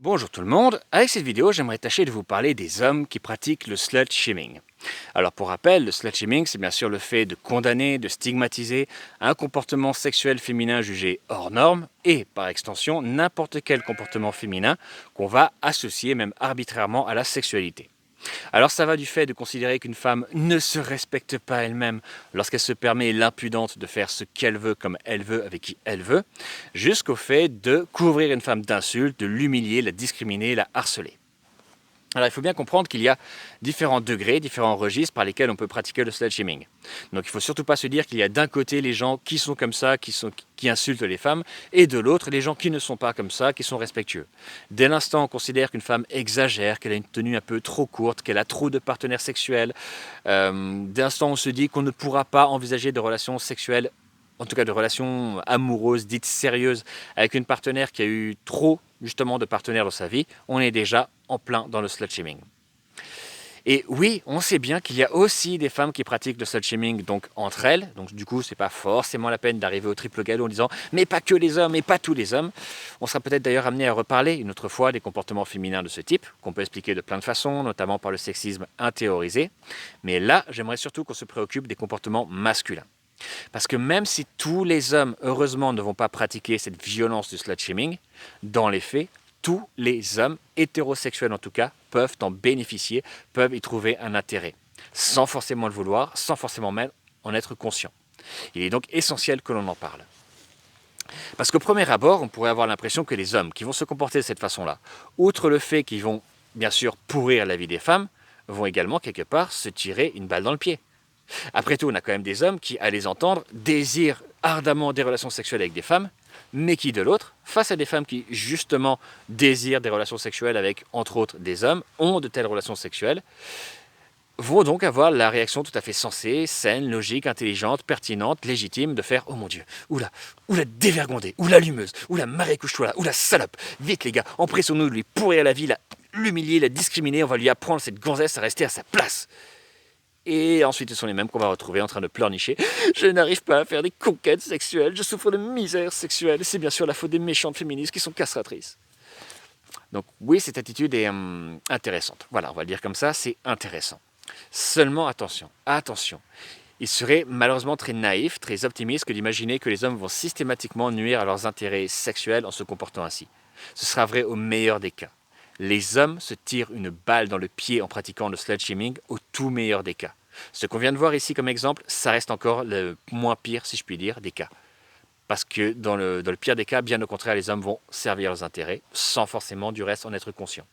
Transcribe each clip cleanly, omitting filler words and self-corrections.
Bonjour tout le monde, avec cette vidéo j'aimerais tâcher de vous parler des hommes qui pratiquent le slut-shaming. Alors pour rappel, le slut-shaming c'est bien sûr le fait de condamner, de stigmatiser un comportement sexuel féminin jugé hors norme et par extension n'importe quel comportement féminin qu'on va associer même arbitrairement à la sexualité. Alors ça va du fait de considérer qu'une femme ne se respecte pas elle-même lorsqu'elle se permet l'impudente de faire ce qu'elle veut comme elle veut avec qui elle veut, jusqu'au fait de couvrir une femme d'insultes, de l'humilier, la discriminer, la harceler. Alors il faut bien comprendre qu'il y a différents degrés, différents registres par lesquels on peut pratiquer le slut-shaming. Donc il ne faut surtout pas se dire qu'il y a d'un côté les gens qui sont comme ça, qui insultent les femmes, et de l'autre les gens qui ne sont pas comme ça, qui sont respectueux. Dès l'instant on considère qu'une femme exagère, qu'elle a une tenue un peu trop courte, qu'elle a trop de partenaires sexuels, dès l'instant on se dit qu'on ne pourra pas envisager de relations sexuelles, en tout cas de relations amoureuses dites sérieuses, avec une partenaire qui a eu trop justement de partenaires dans sa vie, on est déjà en plein dans le slut-shaming. Et oui, on sait bien qu'il y a aussi des femmes qui pratiquent le slut-shaming donc entre elles, donc du coup c'est pas forcément la peine d'arriver au triple galop en disant mais pas que les hommes et pas tous les hommes. On sera peut-être d'ailleurs amené à reparler une autre fois des comportements féminins de ce type, qu'on peut expliquer de plein de façons, notamment par le sexisme intériorisé. Mais là, j'aimerais surtout qu'on se préoccupe des comportements masculins. Parce que même si tous les hommes, heureusement, ne vont pas pratiquer cette violence du slut-shaming, dans les faits, tous les hommes, hétérosexuels en tout cas, peuvent en bénéficier, peuvent y trouver un intérêt, sans forcément le vouloir, sans forcément même en être conscient. Il est donc essentiel que l'on en parle. Parce qu'au premier abord, on pourrait avoir l'impression que les hommes qui vont se comporter de cette façon-là, outre le fait qu'ils vont bien sûr pourrir la vie des femmes, vont également quelque part se tirer une balle dans le pied. Après tout, on a quand même des hommes qui, à les entendre, désirent ardemment des relations sexuelles avec des femmes, mais qui, de l'autre, face à des femmes qui, justement, désirent des relations sexuelles avec, entre autres, des hommes, ont de telles relations sexuelles, vont donc avoir la réaction tout à fait sensée, saine, logique, intelligente, pertinente, légitime de faire « Oh mon Dieu, oula dévergondée, oula l'allumeuse, oula Marie couche-toi là, oula salope, vite les gars, empressons-nous de lui pourrir la vie, l'humilier, la discriminer, on va lui apprendre cette gonzesse à rester à sa place !» Et ensuite, ce sont les mêmes qu'on va retrouver en train de pleurnicher. Je n'arrive pas à faire des conquêtes sexuelles, je souffre de misère sexuelle. C'est bien sûr la faute des méchantes féministes qui sont castratrices. Donc oui, cette attitude est intéressante. Voilà, on va le dire comme ça, c'est intéressant. Seulement attention, attention. Il serait malheureusement très naïf, très optimiste que d'imaginer que les hommes vont systématiquement nuire à leurs intérêts sexuels en se comportant ainsi. Ce sera vrai au meilleur des cas. Les hommes se tirent une balle dans le pied en pratiquant le slut-shaming au tout meilleur des cas. Ce qu'on vient de voir ici comme exemple, ça reste encore le moins pire, si je puis dire, des cas. Parce que dans le pire des cas, bien au contraire, les hommes vont servir leurs intérêts, sans forcément du reste en être conscients.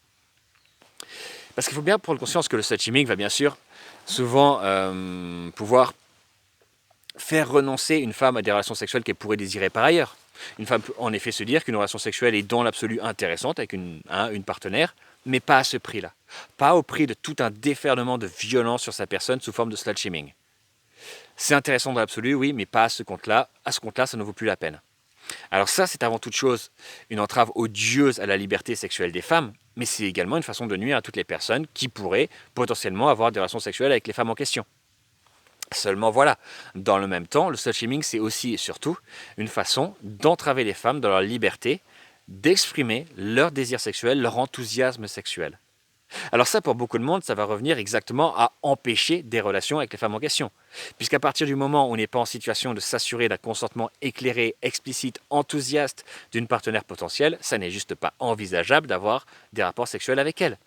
Parce qu'il faut bien prendre conscience que le slut-shaming va bien sûr souvent pouvoir faire renoncer une femme à des relations sexuelles qu'elle pourrait désirer par ailleurs. Une femme peut en effet se dire qu'une relation sexuelle est dans l'absolu intéressante avec une partenaire, mais pas à ce prix-là. Pas au prix de tout un déferlement de violence sur sa personne sous forme de slut-shaming. C'est intéressant dans l'absolu, oui, mais pas à ce compte-là. À ce compte-là, ça ne vaut plus la peine. Alors ça, c'est avant toute chose une entrave odieuse à la liberté sexuelle des femmes, mais c'est également une façon de nuire à toutes les personnes qui pourraient potentiellement avoir des relations sexuelles avec les femmes en question. Seulement voilà, dans le même temps, le slut-shaming c'est aussi et surtout une façon d'entraver les femmes dans leur liberté, d'exprimer leur désir sexuel, leur enthousiasme sexuel. Alors ça, pour beaucoup de monde, ça va revenir exactement à empêcher des relations avec les femmes en question. Puisqu'à partir du moment où on n'est pas en situation de s'assurer d'un consentement éclairé, explicite, enthousiaste d'une partenaire potentielle, ça n'est juste pas envisageable d'avoir des rapports sexuels avec elle.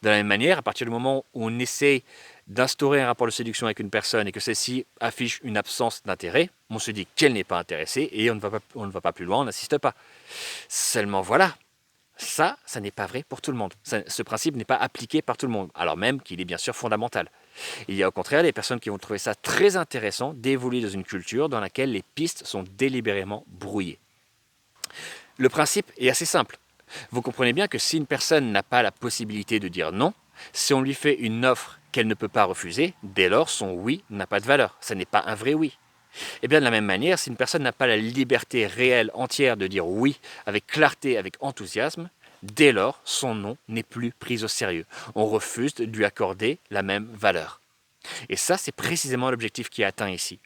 De la même manière, à partir du moment où on essaie d'instaurer un rapport de séduction avec une personne et que celle-ci affiche une absence d'intérêt, on se dit qu'elle n'est pas intéressée et on ne va pas plus loin, on n'insiste pas. Seulement voilà, ça n'est pas vrai pour tout le monde. Ce principe n'est pas appliqué par tout le monde, alors même qu'il est bien sûr fondamental. Il y a au contraire des personnes qui vont trouver ça très intéressant d'évoluer dans une culture dans laquelle les pistes sont délibérément brouillées. Le principe est assez simple. Vous comprenez bien que si une personne n'a pas la possibilité de dire non, si on lui fait une offre qu'elle ne peut pas refuser, dès lors son oui n'a pas de valeur. Ce n'est pas un vrai oui. Et bien de la même manière, si une personne n'a pas la liberté réelle, entière de dire oui avec clarté, avec enthousiasme, dès lors son non n'est plus pris au sérieux. On refuse de lui accorder la même valeur. Et ça, c'est précisément l'objectif qui est atteint ici.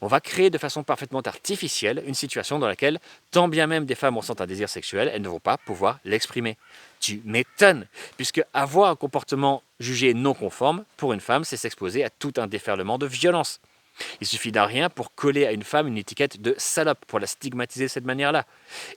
On va créer de façon parfaitement artificielle une situation dans laquelle, tant bien même des femmes ressentent un désir sexuel, elles ne vont pas pouvoir l'exprimer. Tu m'étonnes, puisque avoir un comportement jugé non conforme, pour une femme, c'est s'exposer à tout un déferlement de violence. Il suffit d'un rien pour coller à une femme une étiquette de salope, pour la stigmatiser de cette manière-là.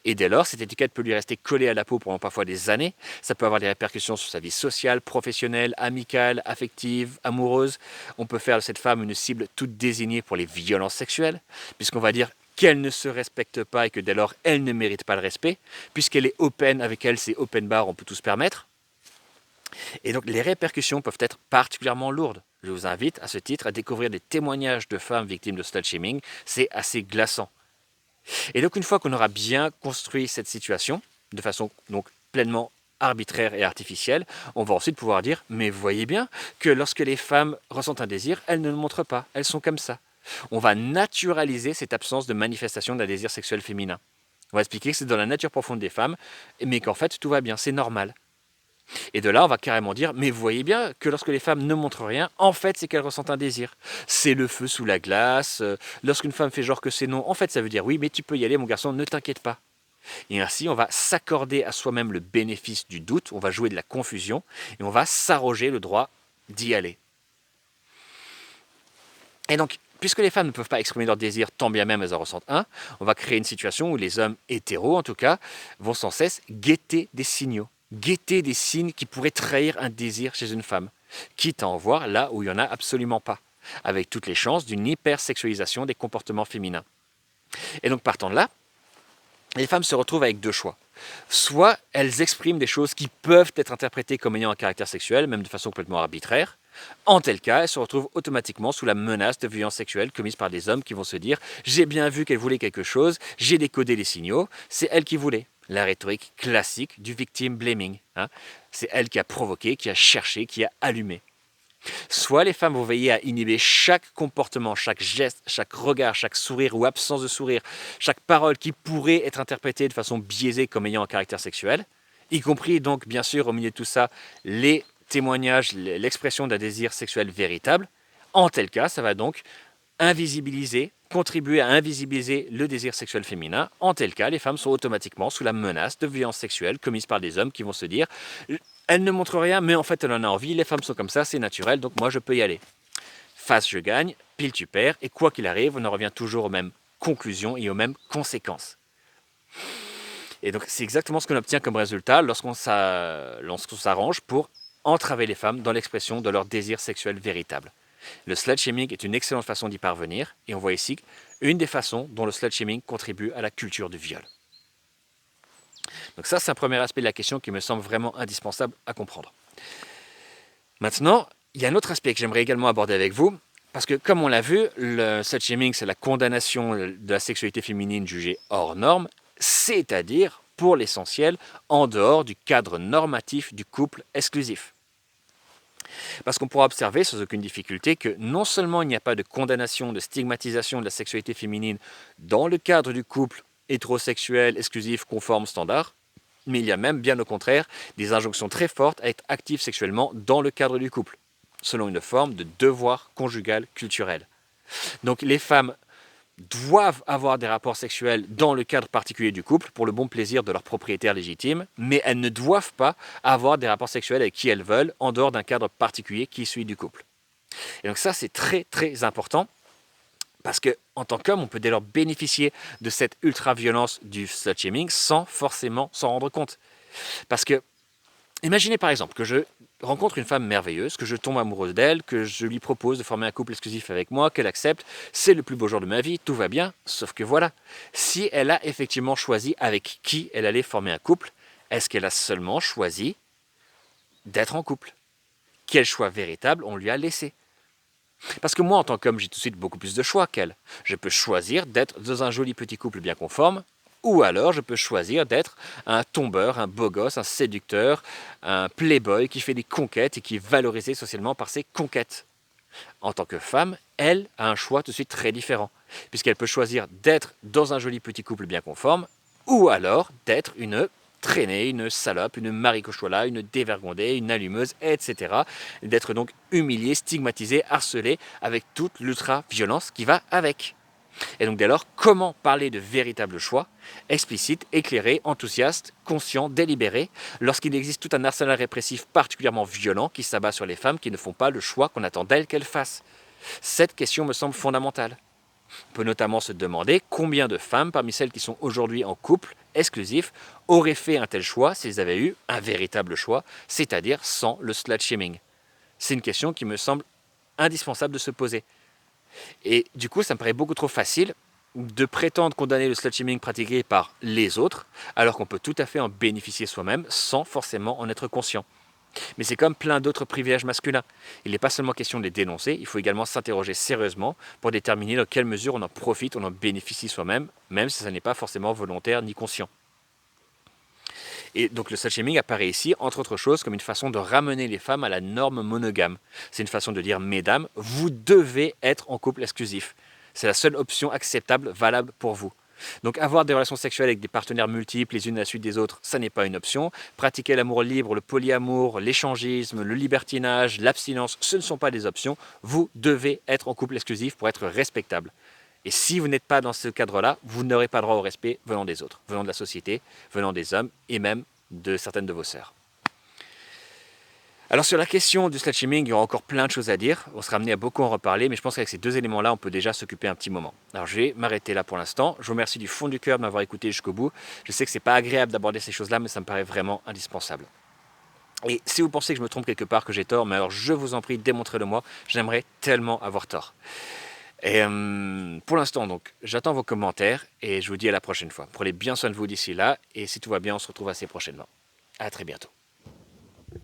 Et dès lors, cette étiquette peut lui rester collée à la peau pendant parfois des années. Ça peut avoir des répercussions sur sa vie sociale, professionnelle, amicale, affective, amoureuse. On peut faire de cette femme une cible toute désignée pour les violences sexuelles, puisqu'on va dire qu'elle ne se respecte pas et que dès lors, elle ne mérite pas le respect. Puisqu'elle est open, avec elle, c'est open bar, on peut tout se permettre. Et donc les répercussions peuvent être particulièrement lourdes. Je vous invite à ce titre à découvrir des témoignages de femmes victimes de slut-shaming. C'est assez glaçant. Et donc une fois qu'on aura bien construit cette situation, de façon donc pleinement arbitraire et artificielle, on va ensuite pouvoir dire, mais vous voyez bien que lorsque les femmes ressentent un désir, elles ne le montrent pas, elles sont comme ça. On va naturaliser cette absence de manifestation d'un désir sexuel féminin. On va expliquer que c'est dans la nature profonde des femmes, mais qu'en fait tout va bien, c'est normal. Et de là, on va carrément dire, mais vous voyez bien que lorsque les femmes ne montrent rien, en fait, c'est qu'elles ressentent un désir. C'est le feu sous la glace. Lorsqu'une femme fait genre que c'est non, en fait, ça veut dire oui, mais tu peux y aller, mon garçon, ne t'inquiète pas. Et ainsi, on va s'accorder à soi-même le bénéfice du doute, on va jouer de la confusion, et on va s'arroger le droit d'y aller. Et donc, puisque les femmes ne peuvent pas exprimer leur désir tant bien même elles en ressentent un, on va créer une situation où les hommes hétéros, en tout cas, vont sans cesse guetter des signaux. Guetter des signes qui pourraient trahir un désir chez une femme, quitte à en voir là où il n'y en a absolument pas, avec toutes les chances d'une hypersexualisation des comportements féminins. Et donc partant de là, les femmes se retrouvent avec deux choix. Soit elles expriment des choses qui peuvent être interprétées comme ayant un caractère sexuel, même de façon complètement arbitraire. En tel cas, elles se retrouvent automatiquement sous la menace de violences sexuelles commises par des hommes qui vont se dire « j'ai bien vu qu'elle voulait quelque chose, j'ai décodé les signaux, c'est elle qui voulait ». La rhétorique classique du victim blaming. C'est elle qui a provoqué, qui a cherché, qui a allumé. Soit les femmes vont veiller à inhiber chaque comportement, chaque geste, chaque regard, chaque sourire ou absence de sourire, chaque parole qui pourrait être interprétée de façon biaisée comme ayant un caractère sexuel, y compris donc bien sûr au milieu de tout ça les témoignages, l'expression d'un désir sexuel véritable. En tel cas, ça va donc invisibiliser, contribuer à invisibiliser le désir sexuel féminin. En tel cas, les femmes sont automatiquement sous la menace de violences sexuelles commises par des hommes qui vont se dire « elle ne montre rien, mais en fait elle en a envie, les femmes sont comme ça, c'est naturel, donc moi je peux y aller ». Face je gagne, pile tu perds, et quoi qu'il arrive, on en revient toujours aux mêmes conclusions et aux mêmes conséquences. Et donc c'est exactement ce qu'on obtient comme résultat lorsqu'on s'arrange pour entraver les femmes dans l'expression de leur désir sexuel véritable. Le slut-shaming est une excellente façon d'y parvenir, et on voit ici une des façons dont le slut-shaming contribue à la culture du viol. Donc ça, c'est un premier aspect de la question qui me semble vraiment indispensable à comprendre. Maintenant, il y a un autre aspect que j'aimerais également aborder avec vous, parce que comme on l'a vu, le slut-shaming, c'est la condamnation de la sexualité féminine jugée hors norme, c'est-à-dire, pour l'essentiel, en dehors du cadre normatif du couple exclusif. Parce qu'on pourra observer sans aucune difficulté que non seulement il n'y a pas de condamnation, de stigmatisation de la sexualité féminine dans le cadre du couple hétérosexuel, exclusif, conforme, standard, mais il y a même, bien au contraire, des injonctions très fortes à être actif sexuellement dans le cadre du couple, selon une forme de devoir conjugal culturel. Donc les femmes doivent avoir des rapports sexuels dans le cadre particulier du couple pour le bon plaisir de leur propriétaire légitime, mais elles ne doivent pas avoir des rapports sexuels avec qui elles veulent en dehors d'un cadre particulier qui est celui du couple. Et donc ça, c'est très très important parce qu'en tant qu'homme, on peut dès lors bénéficier de cette ultra-violence du slut-shaming sans forcément s'en rendre compte. Parce que imaginez par exemple que je rencontre une femme merveilleuse, que je tombe amoureuse d'elle, que je lui propose de former un couple exclusif avec moi, qu'elle accepte, c'est le plus beau jour de ma vie, tout va bien, sauf que voilà, si elle a effectivement choisi avec qui elle allait former un couple, est-ce qu'elle a seulement choisi d'être en couple? Quel choix véritable on lui a laissé? Parce que moi, en tant qu'homme, j'ai tout de suite beaucoup plus de choix qu'elle. Je peux choisir d'être dans un joli petit couple bien conforme, ou alors je peux choisir d'être un tombeur, un beau gosse, un séducteur, un playboy qui fait des conquêtes et qui est valorisé socialement par ses conquêtes. En tant que femme, elle a un choix tout de suite très différent, puisqu'elle peut choisir d'être dans un joli petit couple bien conforme, ou alors d'être une traînée, une salope, une maricochola, une dévergondée, une allumeuse, etc. D'être donc humilié, stigmatisé, harcelé, avec toute l'ultra-violence qui va avec. Et donc dès lors, comment parler de véritable choix, explicite, éclairé, enthousiaste, conscient, délibéré, lorsqu'il existe tout un arsenal répressif particulièrement violent qui s'abat sur les femmes qui ne font pas le choix qu'on attend d'elles qu'elles fassent? Cette question me semble fondamentale. On peut notamment se demander combien de femmes, parmi celles qui sont aujourd'hui en couple exclusif, auraient fait un tel choix s'ils avaient eu un véritable choix, c'est-à-dire sans le slut-shaming. C'est une question qui me semble indispensable de se poser. Et du coup, ça me paraît beaucoup trop facile de prétendre condamner le slut-shaming pratiqué par les autres, alors qu'on peut tout à fait en bénéficier soi-même sans forcément en être conscient. Mais c'est comme plein d'autres privilèges masculins. Il n'est pas seulement question de les dénoncer, il faut également s'interroger sérieusement pour déterminer dans quelle mesure on en profite, on en bénéficie soi-même, même si ça n'est pas forcément volontaire ni conscient. Et donc le slut-shaming apparaît ici, entre autres choses, comme une façon de ramener les femmes à la norme monogame. C'est une façon de dire, mesdames, vous devez être en couple exclusif. C'est la seule option acceptable, valable pour vous. Donc avoir des relations sexuelles avec des partenaires multiples les unes à la suite des autres, ça n'est pas une option. Pratiquer l'amour libre, le polyamour, l'échangisme, le libertinage, l'abstinence, ce ne sont pas des options. Vous devez être en couple exclusif pour être respectable. Et si vous n'êtes pas dans ce cadre-là, vous n'aurez pas droit au respect venant des autres, venant de la société, venant des hommes et même de certaines de vos sœurs. Alors sur la question du slut-shaming, il y aura encore plein de choses à dire. On sera amené à beaucoup en reparler, mais je pense qu'avec ces deux éléments-là, on peut déjà s'occuper un petit moment. Alors je vais m'arrêter là pour l'instant. Je vous remercie du fond du cœur de m'avoir écouté jusqu'au bout. Je sais que c'est pas agréable d'aborder ces choses-là, mais ça me paraît vraiment indispensable. Et si vous pensez que je me trompe quelque part, que j'ai tort, mais alors je vous en prie, démontrez-le-moi. J'aimerais tellement avoir tort. Et pour l'instant, donc, j'attends vos commentaires et je vous dis à la prochaine fois. Prenez bien soin de vous d'ici là et si tout va bien, on se retrouve assez prochainement. À très bientôt.